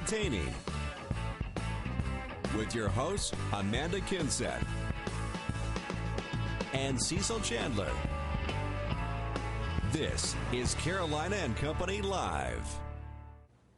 entertaining. With your hosts, Amanda Kinseth and Cecil Chandler. This is Carolina and Company Live.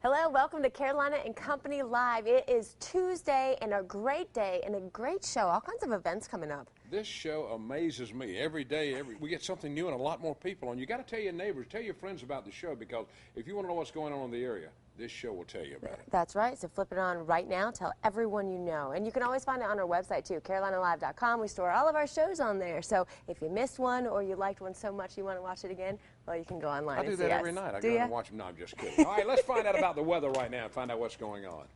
Hello, welcome to Carolina and Company Live. It is Tuesday and a great day and a great show. All kinds of events coming up. This show amazes me. Every day, we get something new and a lot more people on. You got to tell your neighbors, tell your friends about the show, because if you want to know what's going on in the area, this show will tell you about it. That's right. So flip it on right now. Tell everyone you know. And you can always find it on our website, too, carolinalive.com. We store all of our shows on there. So if you missed one or you liked one so much you want to watch it again, well, you can go online and see us. I do that every night. I go and watch them. No, I'm just kidding. All right, let's find out about the weather right now and find out what's going on.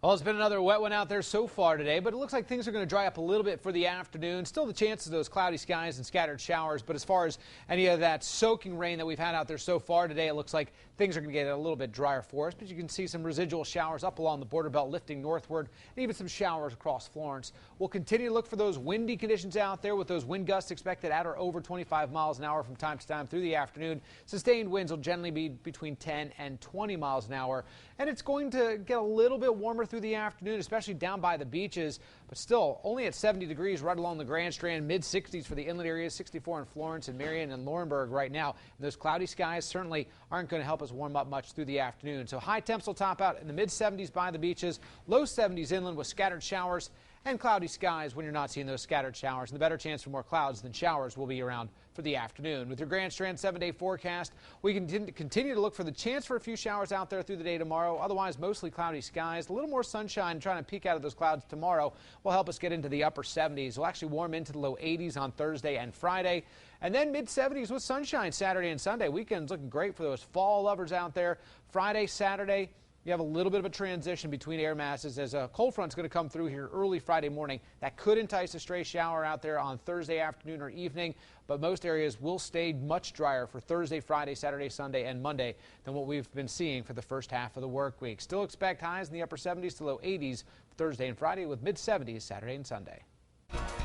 Well, it's been another wet one out there so far today, but it looks like things are going to dry up a little bit for the afternoon. Still the chances of those cloudy skies and scattered showers, but as far as any of that soaking rain that we've had out there so far today, it looks like things are going to get a little bit drier for us, but you can see some residual showers up along the border belt lifting northward, and even some showers across Florence. We'll continue to look for those windy conditions out there with those wind gusts expected at or over 25 miles an hour from time to time through the afternoon. Sustained winds will generally be between 10 and 20 miles an hour, and it's going to get a little bit warmer through the afternoon, especially down by the beaches, but still only at 70 degrees right along the Grand Strand, mid-60s for the inland areas, 64 in Florence and Marion and Laurinburg right now. And those cloudy skies certainly aren't going to help us warm up much through the afternoon. So high temps will top out in the mid-70s by the beaches, low 70s inland with scattered showers and cloudy skies when you're not seeing those scattered showers. And the better chance for more clouds than showers will be around for the afternoon. With your Grand Strand 7-day forecast, we can continue to look for the chance for a few showers out there through the day tomorrow. Otherwise, mostly cloudy skies. A little more sunshine trying to peek out of those clouds tomorrow will help us get into the upper 70s. We'll actually warm into the low 80s on Thursday and Friday. And then mid-70s with sunshine Saturday and Sunday. Weekend's looking great for those fall lovers out there. Friday, Saturday, you have a little bit of a transition between air masses as a cold front's going to come through here early Friday morning. That could entice a stray shower out there on Thursday afternoon or evening, but most areas will stay much drier for Thursday, Friday, Saturday, Sunday, and Monday than what we've been seeing for the first half of the work week. Still expect highs in the upper 70s to low 80s Thursday and Friday with mid-70s Saturday and Sunday.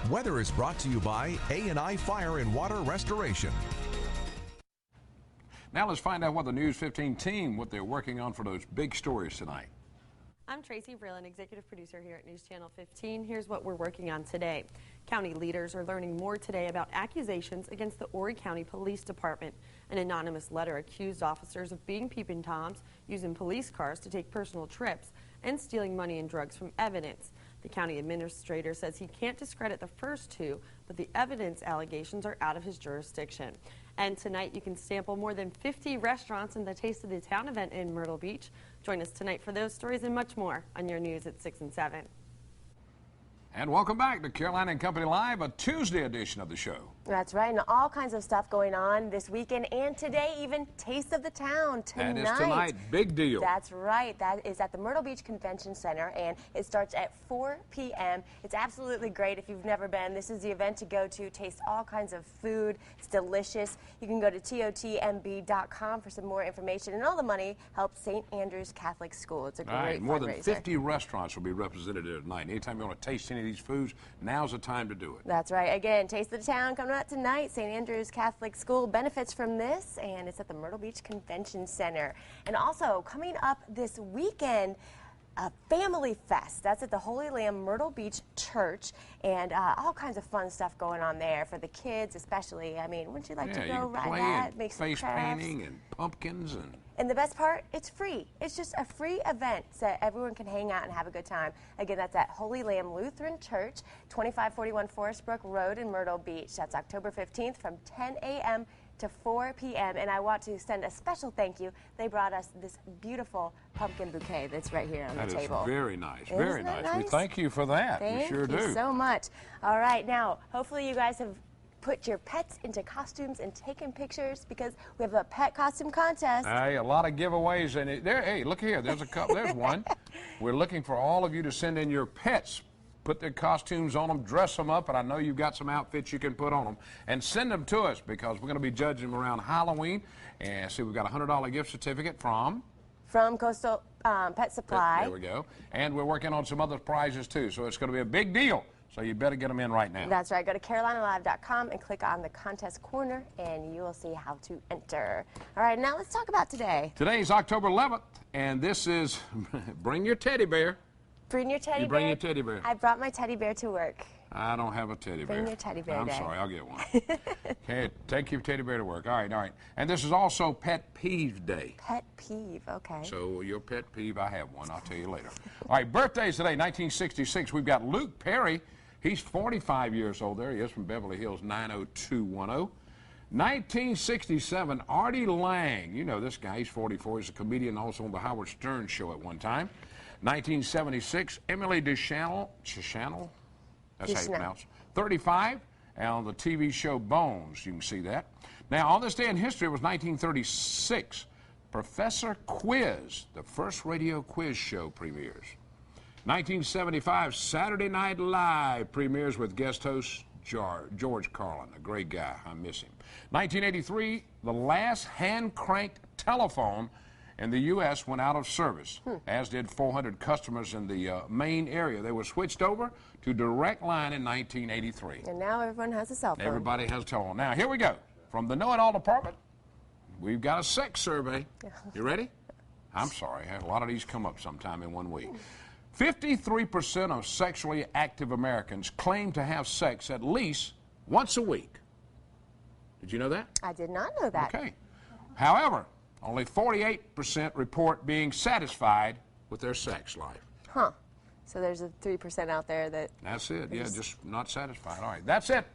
Weather is brought to you by A&I Fire and Water Restoration. Now let's find out what the News 15 team, what they're working on for those big stories tonight. I'm Tracy Vreeland, executive producer here at News Channel 15. Here's what we're working on today. County leaders are learning more today about accusations against the Horry County Police Department. An anonymous letter accused officers of being peeping toms, using police cars to take personal trips, and stealing money and drugs from evidence. The county administrator says he can't discredit the first two, but the evidence allegations are out of his jurisdiction. And tonight you can sample more than 50 restaurants in the Taste of the Town event in Myrtle Beach. Join us tonight for those stories and much more on your news at 6 and 7. And welcome back to Carolina and Company Live, a Tuesday edition of the show. That's right, and all kinds of stuff going on this weekend and today, even Taste of the Town tonight. That is tonight, big deal. That's right, that is at the Myrtle Beach Convention Center, and it starts at 4 p.m. It's absolutely great if you've never been. This is the event to go to, taste all kinds of food. It's delicious. You can go to totmb.com for some more information, and all the money helps St. Andrew's Catholic School. It's a great fundraiser. More than 50 restaurants will be represented here tonight. Anytime you want to taste any of these foods, now's the time to do it. That's right. Again, Taste of the Town coming up tonight. St. Andrew's Catholic School benefits from this, and it's at the Myrtle Beach Convention Center. And also coming up this weekend, a family fest. That's at the Holy Lamb Myrtle Beach Church, and all kinds of fun stuff going on there for the kids, especially. I mean, wouldn't you like to go ride that, make some face crafts? painting and pumpkins and. And the best part, it's free. It's just a free event so everyone can hang out and have a good time. Again, that's at Holy Lamb Lutheran Church, 2541 Forest Brook Road in Myrtle Beach. That's October 15th from 10 a.m. to 4 p.m. And I want to send a special thank you. They brought us this beautiful pumpkin bouquet that's right here on the table. That is very nice. Isn't very that nice. We thank you for that. Thank we sure do. you so much. All right, now, hopefully you guys have put your pets into costumes and taken pictures, because we have a pet costume contest. Hey, a lot of giveaways in it. There, hey, look here. There's a couple. There's one. We're looking for all of you to send in your pets. Put their costumes on them, dress them up, and I know you've got some outfits you can put on them, and send them to us, because we're going to be judging them around Halloween. And see, we've got a $100 gift certificate from Coastal Pet Supply. There we go. And we're working on some other prizes too, so it's going to be a big deal. So you better get them in right now. That's right. Go to carolinalive.com and click on the contest corner, and you will see how to enter. All right, now let's talk about today. Today is October 11th, and this is Bring Your Teddy Bear. Bring your teddy bear. Bring your teddy bear. I brought my teddy bear to work. I don't have a teddy bear. Bring your teddy bear I'm day. sorry, I'll get one. Okay, take your teddy bear to work. All right, all right. And this is also Pet Peeve Day. Pet peeve, okay. So your pet peeve, I have one. I'll tell you later. All right, birthdays today, 1966. We've got Luke Perry. He's 45 years old. There he is from Beverly Hills, 90210. 1967, Artie Lang. You know this guy. He's 44. He's a comedian also on the Howard Stern Show at one time. 1976, Emily Deschanel. That's how you pronounce it. 35, and on the TV show Bones, you can see that. Now, on this day in history, it was 1936. Professor Quiz, the first radio quiz show, premieres. 1975, Saturday Night Live premieres with guest host George Carlin, a great guy. I miss him. 1983, the last hand-cranked telephone in the U.S. went out of service, as did 400 customers in the Maine area. They were switched over to direct line in 1983. And now everyone has a cell phone. Everybody has a telephone. Now, here we go. From the Know-It-All Department, we've got a sex survey. You ready? I'm sorry. A lot of these come up sometime in 1 week. 53% of sexually active Americans claim to have sex at least once a week. Did you know that? I did not know that. Okay. However, only 48% report being satisfied with their sex life. Huh. So there's a 3% out there that... That's it. Yeah, just not satisfied. All right. That's it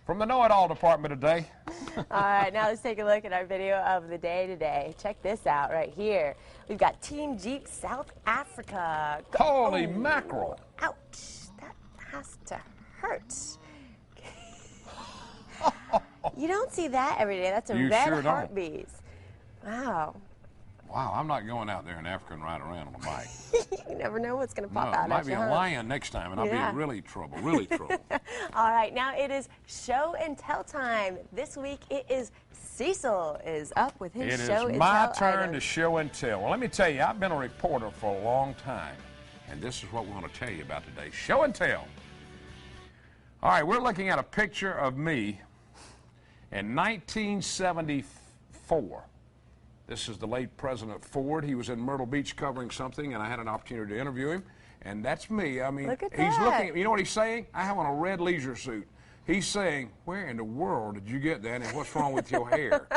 from the Know-It-All Department today. All right, now let's take a look at our video of the day today. Check this out right here. We've got Team Jeep South Africa. Holy mackerel. Ouch. That has to hurt. You don't see that every day. That's a You red sure don't. heartbeat. Wow. Wow, I'm not going out there in Africa and ride around on a bike. You never know what's going to No, pop it out might at be you, a huh? lion next time, and I'll be in really trouble, really trouble. All right, now it is show and tell time. This week it is Cecil is up with his It show is and my tell turn items. to show and tell. Well, let me tell you, I've been a reporter for a long time, and this is what we want to tell you about today. Show and tell. All right, we're looking at a picture of me in 1974. This is the late President Ford. He was in Myrtle Beach covering something, and I had an opportunity to interview him. And that's me. I mean, Look at he's that. looking, you know what he's saying? I have on a red leisure suit. He's saying, where in the world did you get that, and what's wrong with your hair?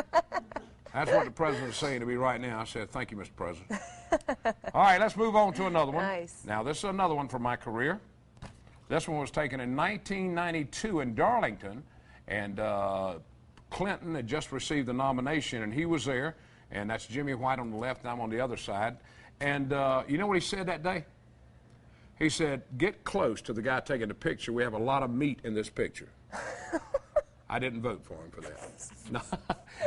That's what the president's saying to me right now. I said, thank you, Mr. President. All right, let's move on to another one. Nice. Now, this is another one from my career. This one was taken in 1992 in Darlington, and Clinton had just received the nomination, and he was there. And that's Jimmy White on the left, and I'm on the other side. And you know what he said that day? He said, get close to the guy taking the picture. We have a lot of meat in this picture. I didn't vote for him for that. No.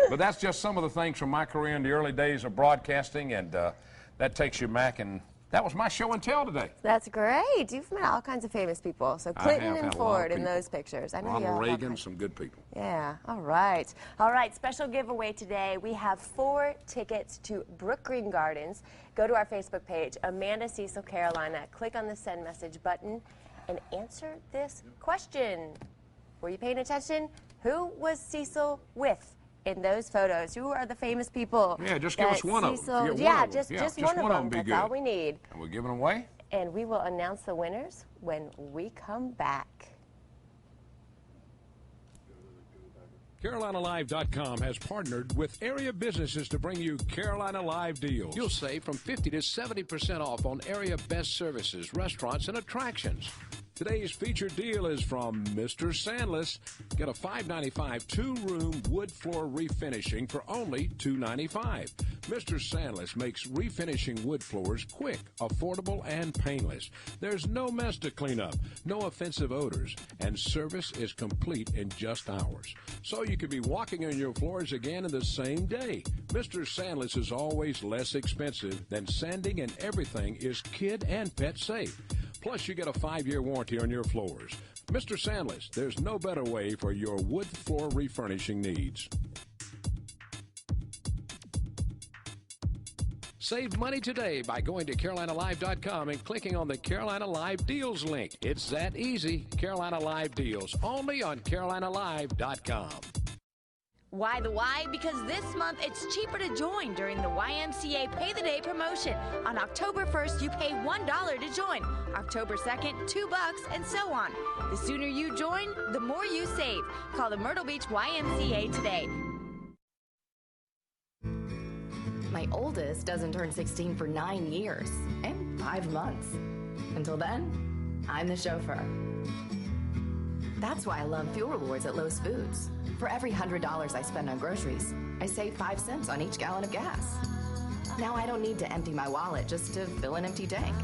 But that's just some of the things from my career in the early days of broadcasting, and that takes you back. And that was my show and tell today. That's great. You've met all kinds of famous people. So Clinton have and had a lot of Ford in people. those pictures. I know you have Ronald all Reagan, kinds. some good people. Yeah, all right. All right, special giveaway today. We have 4 tickets to Brook Green Gardens. Go to our Facebook page, Amanda Cecil Carolina. Click on the send message button and answer this question. Were you paying attention? Who was Cecil with in those photos? Who are the famous people? Yeah, just give us one of them. Cecil, Get one yeah, of them. just one of them. be That's good. all we need. And we're giving them away? And we will announce the winners when we come back. CarolinaLive.com has partnered with area businesses to bring you Carolina Live deals. You'll save from 50 to 70% off on area best services, restaurants, and attractions. Today's featured deal is from Mr. Sandless. Get a $5.95 two-room wood floor refinishing for only $2.95. Mr. Sandless makes refinishing wood floors quick, affordable, and painless. There's no mess to clean up, no offensive odors, and service is complete in just hours. So you could be walking on your floors again in the same day. Mr. Sandless is always less expensive than sanding, and everything is kid and pet safe. Plus, you get a 5-year warranty on your floors. Mr. Sandless, there's no better way for your wood floor refurnishing needs. Save money today by going to CarolinaLive.com and clicking on the Carolina Live Deals link. It's that easy. Carolina Live Deals, only on CarolinaLive.com. Why the why? Because this month it's cheaper to join during the YMCA Pay the Day promotion. On October 1st, you pay $1 to join. October 2nd, $2, and so on. The sooner you join, the more you save. Call the Myrtle Beach YMCA today. My oldest doesn't turn 16 for 9 years and 5 months. Until then, I'm the chauffeur. That's why I love fuel rewards at Lowe's Foods. For every $100 I spend on groceries, I save 5 cents on each gallon of gas. Now I don't need to empty my wallet just to fill an empty tank.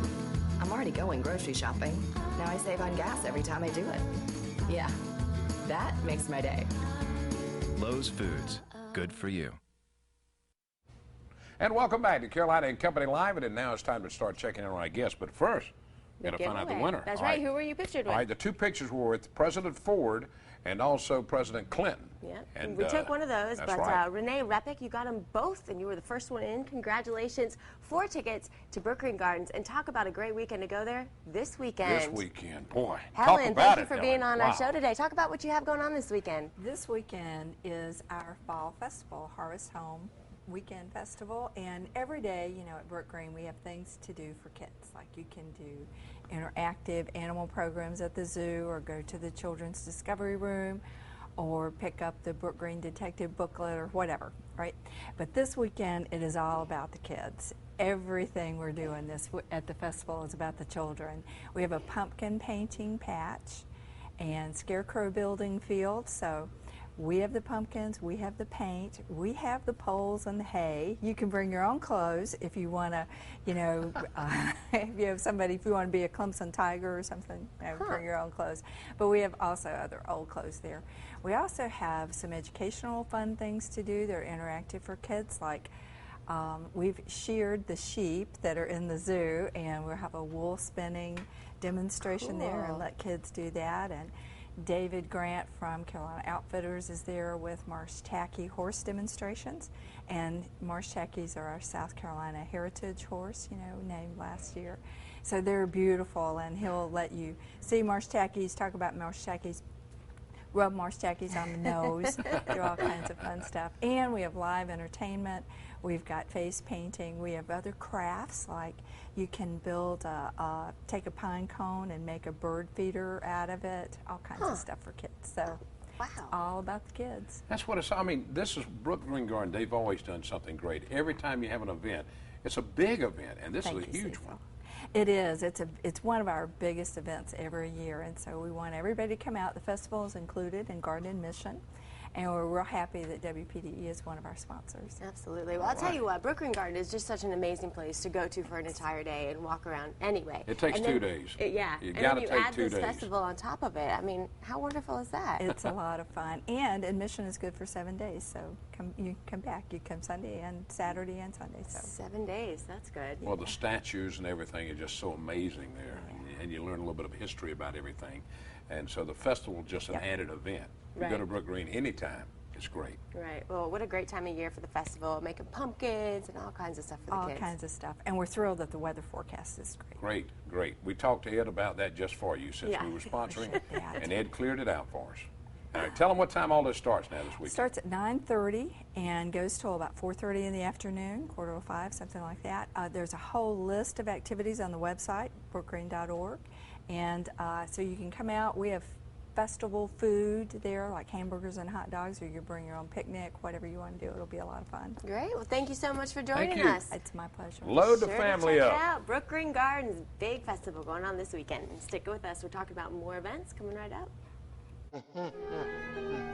I'm already going grocery shopping. Now I save on gas every time I do it. Yeah, that makes my day. Lowe's Foods, good for you. And welcome back to Carolina and Company Live. And now it's time to start checking in on our guests. But first, we've got to find out the winner. That's right. Who were you pictured with? All right, the 2 pictures were with President Ford and also President Clinton. Yeah, and we took one of those, that's but right. Renee Repick, you got them both, and you were the first one in. Congratulations. 4 tickets to Brook Green Gardens, and talk about a great weekend to go there this weekend. This weekend, boy. Helen, talk about thank you for Helen. being on our show today. Talk about what you have going on this weekend. This weekend is our fall festival, Harvest Home Weekend Festival, and every day, you know, at Brook Green we have things to do for kids. Like you can do interactive animal programs at the zoo, or go to the Children's Discovery Room, or pick up the Brook Green Detective booklet, or whatever, right? But this weekend it is all about the kids. Everything we're doing at the festival is about the children. We have a pumpkin painting patch and scarecrow building field, so we have the pumpkins, we have the paint, we have the poles and the hay. You can bring your own clothes if you want to, you know, if you have somebody, if you want to be a Clemson Tiger or something, you know, bring your own clothes. But we have also other old clothes there. We also have some educational fun things to do. They're interactive for kids, like we've sheared the sheep that are in the zoo, and we'll have a wool spinning demonstration there and let kids do that. And David Grant from Carolina Outfitters is there with Marsh Tacky horse demonstrations, and Marsh Tackies are our South Carolina heritage horse, you know, named last year. So they're beautiful, and he'll let you see Marsh Tackies, talk about Marsh Tackies, rub Marsh Tackies on the nose, do all kinds of fun stuff. And we have live entertainment. We've got face painting. We have other crafts, like you can build take a pine cone and make a bird feeder out of it, all kinds of stuff for kids. So it's all about the kids. That's what it's, I mean, this is Brook Green Garden. They've always done something great. Every time you have an event, it's a big event, and this is a huge one. It is. It's one of our biggest events every year, and so we want everybody to come out. The festival is included in garden admission, and we're real happy that WPDE is one of our sponsors. Absolutely. Well, I'll tell you what, Brook Green Garden is just such an amazing place to go to for an entire day and walk around anyway. It takes 2 days. Yeah. You and got to then take 2 days. add this festival on top of it. I mean, how wonderful is that? It's a lot of fun, and admission is good for 7 days. So you come back. You come Sunday and Saturday and Sunday. So 7 days. That's good. Well, the statues and everything are just so amazing there, and you learn a little bit of history about everything. And so the festival is just an added event. You go to Brook Green anytime. It's great. Right. Well, what a great time of year for the festival, making pumpkins and all kinds of stuff for the kids. All kinds of stuff. And we're thrilled that the weather forecast is great. Great, great. We talked to Ed about that just for you since we were sponsoring, and Ed cleared it out for us. All right, tell them what time all this starts now this week. It starts at 9:30 and goes till about 4:30 in the afternoon, 4:45, something like that. There's a whole list of activities on the website, brookgreen.org, and so you can come out. We have festival food there, like hamburgers and hot dogs, or you bring your own picnic, whatever you want to do. It'll be a lot of fun. Great. Well, thank you so much for joining us. It's my pleasure. Load the family up. Check it out. Brook Green Gardens, big festival going on this weekend. And stick with us. We're talking about more events coming right up.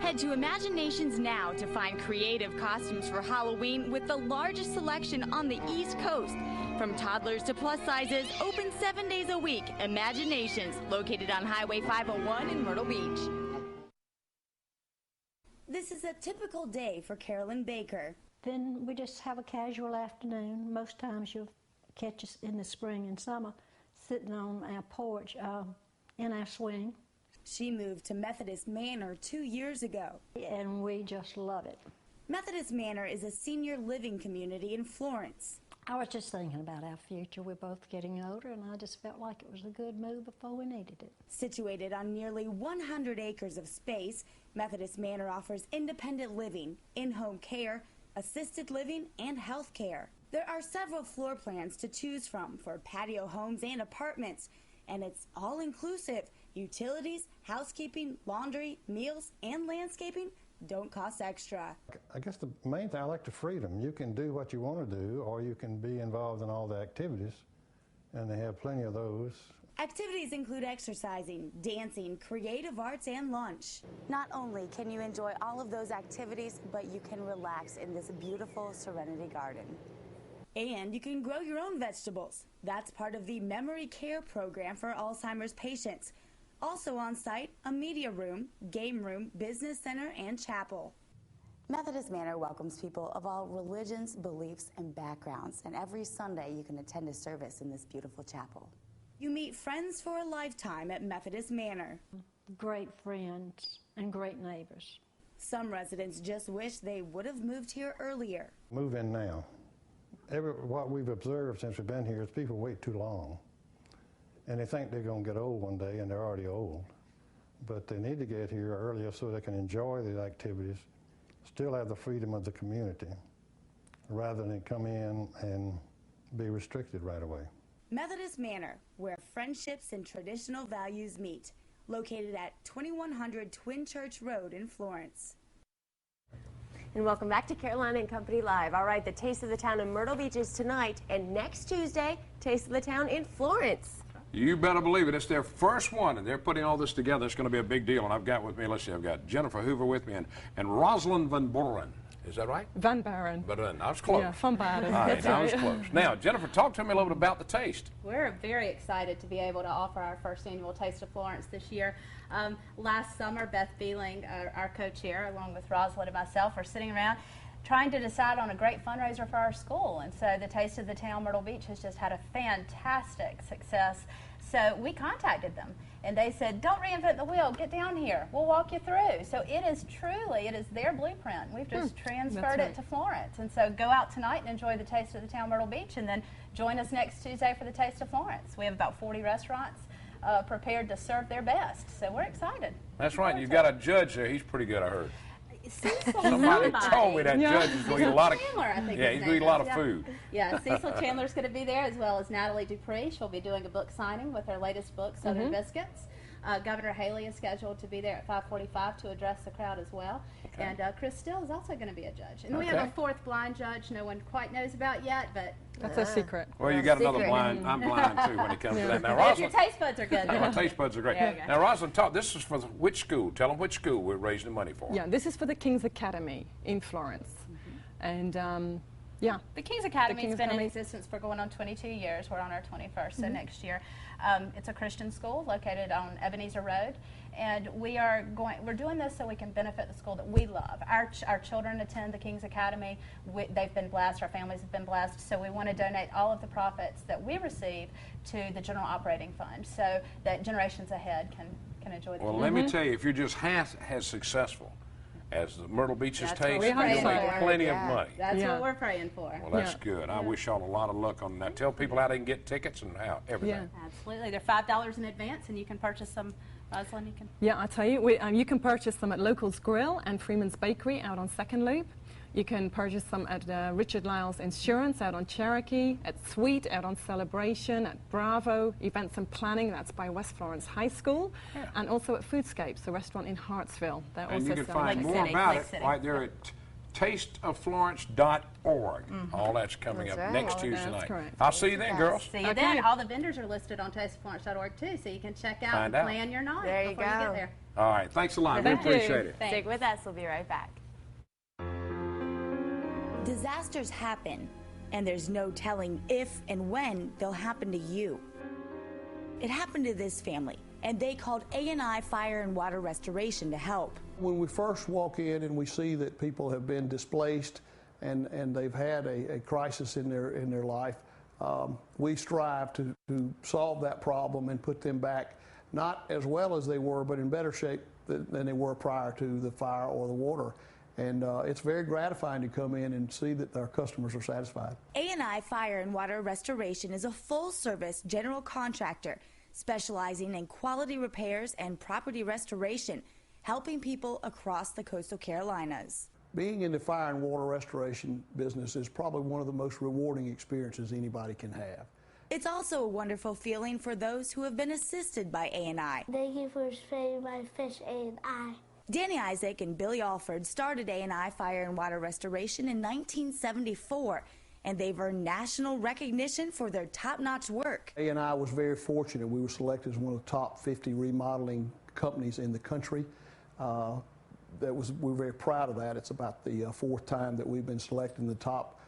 Head to Imaginations now to find creative costumes for Halloween with the largest selection on the East Coast. From toddlers to plus sizes, open 7 days a week. Imaginations, located on Highway 501 in Myrtle Beach. This is a typical day for Carolyn Baker. Then we just have a casual afternoon. Most times you'll catch us in the spring and summer sitting on our porch in our swing. She moved to Methodist Manor 2 years ago. And we just love it. Methodist Manor is a senior living community in Florence. I was just thinking about our future. We're both getting older, and I just felt like it was a good move before we needed it. Situated on nearly 100 acres of space, Methodist Manor offers independent living, in-home care, assisted living, and health care. There are several floor plans to choose from for patio homes and apartments, and it's all inclusive. Utilities, housekeeping, laundry, meals, and landscaping don't cost extra. I guess the main thing, I like the freedom. You can do what you want to do, or you can be involved in all the activities, and they have plenty of those. Activities include exercising, dancing, creative arts, and lunch. Not only can you enjoy all of those activities, but you can relax in this beautiful Serenity Garden. And you can grow your own vegetables. That's part of the Memory Care program for Alzheimer's patients. Also on site, a media room, game room, business center, and chapel. Methodist Manor welcomes people of all religions, beliefs, and backgrounds. And every Sunday you can attend a service in this beautiful chapel. You meet friends for a lifetime at Methodist Manor. Great friends and great neighbors. Some residents just wish they would have moved here earlier. Move in now. What we've observed since we've been here is people wait too long. And they think they're going to get old one day, and they're already old. But they need to get here earlier so they can enjoy the activities, still have the freedom of the community, rather than come in and be restricted right away. Methodist Manor, where friendships and traditional values meet, located at 2100 Twin Church Road in Florence. And welcome back to Carolina and Company Live. All right, the Taste of the Town in Myrtle Beach is tonight, and next Tuesday, Taste of the Town in Florence. You better believe it. It's their first one, and they're putting all this together. It's going to be a big deal. And I've got with me, let's see, I've got Jennifer Hoover with me and Rosalind Van Buren. Is that right? Van Buren. I was close. Yeah, Van Buren. All right, I was close. Now, Jennifer, talk to me a little bit about the taste. We're very excited to be able to offer our first annual Taste of Florence this year. Last summer, Beth Beeling, our co-chair, along with Rosalind and myself, are sitting around trying to decide on a great fundraiser for our school. And so the Taste of the Town Myrtle Beach has just had a fantastic success. So we contacted them, and they said, don't reinvent the wheel, get down here, we'll walk you through. So it is their blueprint. We've just transferred it to Florence. And so go out tonight and enjoy the Taste of the Town Myrtle Beach, and then join us next Tuesday for the Taste of Florence. We have about 40 restaurants prepared to serve their best, so we're excited. That's right, you've got a judge there, he's pretty good, I heard. Cecil Somebody told me that judge is going to eat a lot of Chandler, I think he's going to eat a lot of food. Yeah, Cecil Chandler's going to be there, as well as Natalie Dupree. She'll be doing a book signing with her latest book, Southern Biscuits. Governor Haley is scheduled to be there at 5:45 to address the crowd as well. Okay. And Chris Still is also going to be a judge. And we have a fourth blind judge no one quite knows about yet, but that's a secret. Well, you got another blind. I'm blind too when it comes to that. Now, Rosalind, your taste buds are good. My taste buds are great. Now, Rosalind, this is for which school? Tell them which school we're raising the money for. Yeah, this is for the King's Academy in Florence. And yeah. The King's Academy has been in existence for going on 22 years. We're on our 21st, so next year. It's a Christian school located on Ebenezer Road, and we're doing this so we can benefit the school that we love. Our children attend the King's Academy. They've been blessed. Our families have been blessed. So we want to donate all of the profits that we receive to the general operating fund, so that generations ahead can enjoy the. Well, let me tell you, if you're just half as successful as the Myrtle Beach's taste, you'll make plenty of money. That's what we're praying for. Well, that's good. I wish y'all a lot of luck on that. Tell people how they can get tickets and how everything. Yeah. Absolutely. They're $5 in advance, and you can purchase them. Rosalind, you can. Yeah, I'll tell you. You can purchase them at Locals Grill and Freeman's Bakery out on Second Loop. You can purchase them at Richard Lyle's Insurance out on Cherokee, at Sweet out on Celebration, at Bravo, Events and Planning, that's by West Florence High School, and also at Foodscapes, the restaurant in Hartsville. And you can find more about it right there at tasteofflorence.org. All that's coming up next Tuesday night. Correct. I'll see you then, girls. See you then. All the vendors are listed on tasteofflorence.org too, so you can check out and plan your night before you get there. All right, thanks a lot. We appreciate it. Stick with us. We'll be right back. Disasters happen, and there's no telling if and when they'll happen to you. It happened to this family, and they called A&I Fire and Water Restoration to help. When we first walk in and we see that people have been displaced and they've had a crisis in their life, we strive to solve that problem and put them back, not as well as they were, but in better shape than they were prior to the fire or the water. And it's very gratifying to come in and see that our customers are satisfied. A&I Fire and Water Restoration is a full-service general contractor specializing in quality repairs and property restoration, helping people across the coastal Carolinas. Being in the fire and water restoration business is probably one of the most rewarding experiences anybody can have. It's also a wonderful feeling for those who have been assisted by A&I. Thank you for saving my fish, A&I. Danny Isaac and Billy Alford started A&I Fire and Water Restoration in 1974, and they've earned national recognition for their top-notch work. A&I was very fortunate. We were selected as one of the top 50 remodeling companies in the country. We're very proud of that. It's about the fourth time that we've been selected in the top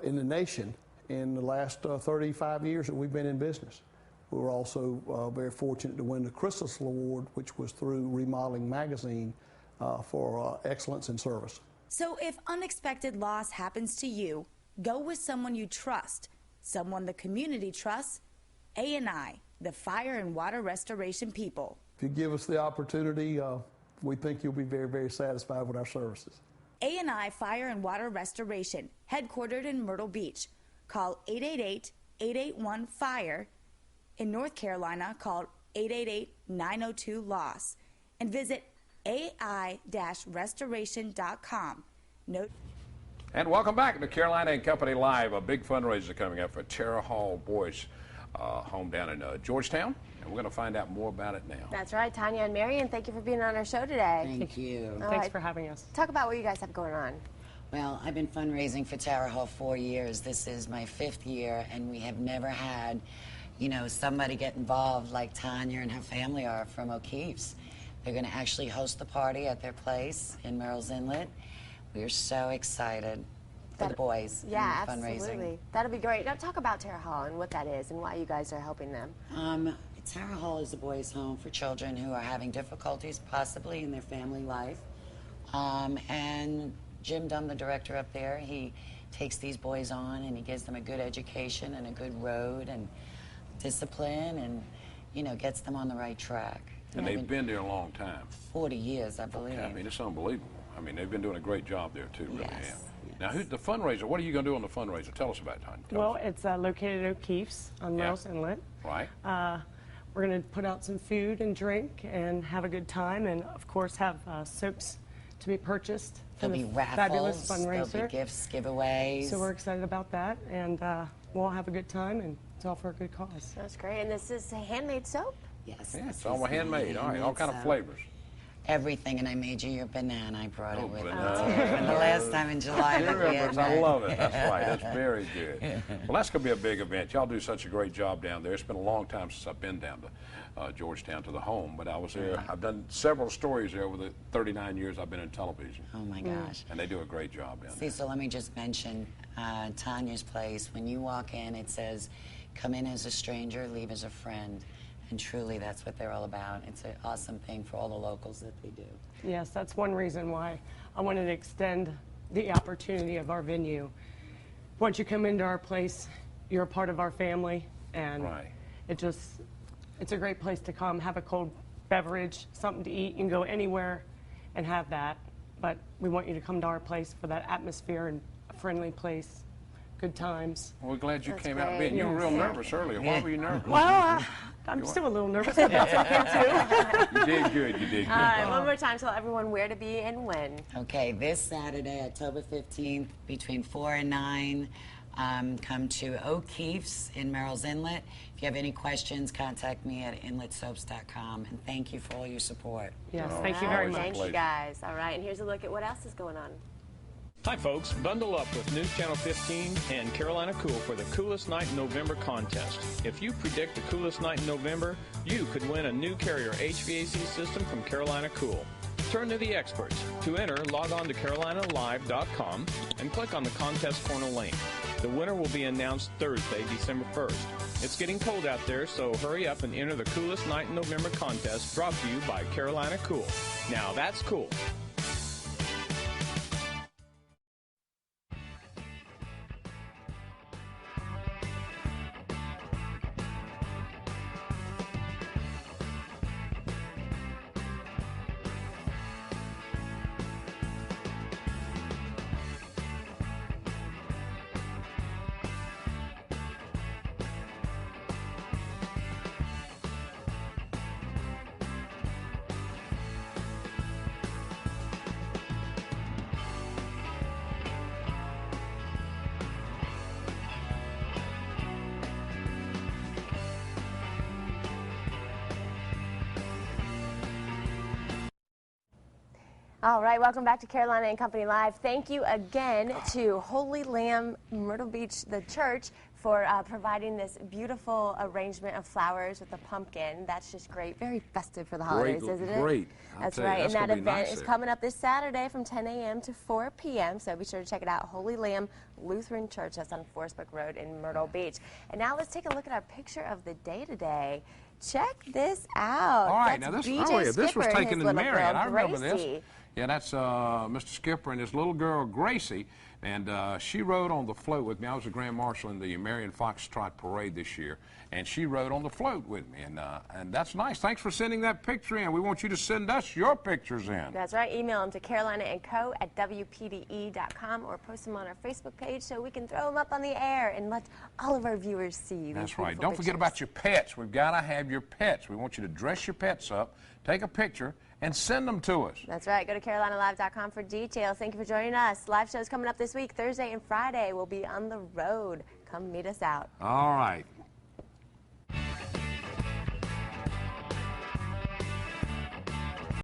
in the nation in the last 35 years that we've been in business. We were also very fortunate to win the Cecil Award, which was through Remodeling Magazine for excellence in service. So if unexpected loss happens to you, go with someone you trust, someone the community trusts. A&I, the fire and water restoration people. If you give us the opportunity, we think you'll be very, very satisfied with our services. A&I Fire and Water Restoration, headquartered in Myrtle Beach. Call 888-881-FIRE. In North Carolina, call 888-902-LOSS. And visit ai-restoration.com. And welcome back to Carolina and Company Live. A big fundraiser coming up for Terre Hall Boys home down in Georgetown. And we're going to find out more about it now. That's right. Tanya and Marion, thank you for being on our show today. Thank you. Thanks for having us. Talk about what you guys have going on. Well, I've been fundraising for Terre Hall 4 years. This is my 5th year, and we have never had, you know, somebody get involved like Tanya and her family are from O'Keefe's. They're going to actually host the party at their place in Merrill's Inlet. We are so excited for the boys. Yeah, and absolutely. fundraising. That'll be great. Now talk about Terre Hall and what that is and why you guys are helping them. Terre Hall is a boys' home for children who are having difficulties possibly in their family life. And Jim Dunn, the director up there, he takes these boys on and he gives them a good education and a good road and discipline and, you know, gets them on the right track. And they've been there a long time. 40 years, I believe. I mean, it's unbelievable. I mean, they've been doing a great job there, too. Really Yes. have. Now, the fundraiser, what are you going to do on the fundraiser? Tell us about it, Tanya. Well, it's located at O'Keefe's on Merrill's Inlet. Right. We're going to put out some food and drink and have a good time, and of course have soaps to be purchased for There'll the be raffles, fabulous fundraiser. there'll be gifts, giveaways. So we're excited about that, and we'll have a good time, and it's all for a good cause. That's great. And this is handmade soap? Yes. Yeah, it's all handmade. All right, all kind of flavors. Everything, and I made you your banana. I brought it with me. banana. From the last time in July She that we had remembers. I met. love it. That's right. That's very good. Well, that's going to be a big event. Y'all do such a great job down there. It's been a long time since I've been down to Georgetown to the home, but I was there. I've done several stories there over the 39 years I've been in television. Oh my gosh. And they do a great job down there. Cecil, let me just mention Tanya's place. When you walk in, it says, come in as a stranger, leave as a friend. And truly, that's what they're all about. It's an awesome thing for all the locals that they do. Yes, that's one reason why I wanted to extend the opportunity of our venue. Once you come into our place, you're a part of our family, and it's a great place to come, have a cold beverage, something to eat. You can go anywhere and have that, but we want you to come to our place for that atmosphere and a friendly place, good times. Well, we're glad you came out. You were real nervous earlier. Why were you nervous? Well, I'm still a little nervous, but that's okay too. You did good. You did good. All right, one more time, tell everyone where to be and when. Okay, this Saturday, October 15th, between 4 and 9, come to O'Keefe's in Merrill's Inlet. If you have any questions, contact me at inletsoaps.com. And thank you for all your support. Yes, thank you very much. Thank you, guys. All right, and here's a look at what else is going on. Hi folks, bundle up with News Channel 15 and Carolina Cool for the Coolest Night in November contest. If you predict the coolest night in November, you could win a new Carrier HVAC system from Carolina Cool. Turn to the experts. To enter, log on to carolinalive.com and click on the contest corner link. The winner will be announced Thursday, December 1st. It's getting cold out there, so hurry up and enter the Coolest Night in November contest brought to you by Carolina Cool. Now that's cool. All right, welcome back to Carolina and Company Live. Thank you again to Holy Lamb Myrtle Beach, the church, for providing this beautiful arrangement of flowers with the pumpkin. That's just great. Very festive for the holidays, isn't it? Great. That's right. And that event is coming up this Saturday from 10 a.m. to 4 p.m. So be sure to check it out. Holy Lamb Lutheran Church. That's on Forest Brook Road in Myrtle Beach. And now let's take a look at our picture of the day today. Check this out. All right, that's now this was taken in Marion. I remember Gracie. this. Yeah, that's Mr. Skipper and his little girl, Gracie, and she rode on the float with me. I was a Grand Marshal in the Marion Foxtrot Parade this year, and she rode on the float with me, and that's nice. Thanks for sending that picture in. We want you to send us your pictures in. That's right. Email them to carolinaandco@wpde.com or post them on our Facebook page so we can throw them up on the air and let all of our viewers see these That's right. beautiful Don't forget about your pets. We've got to have your pets. We want you to dress your pets up, take a picture, and send them to us. That's right. Go to carolinalive.com for details. Thank you for joining us. Live shows coming up this week, Thursday and Friday. We'll be on the road. Come meet us out. All right.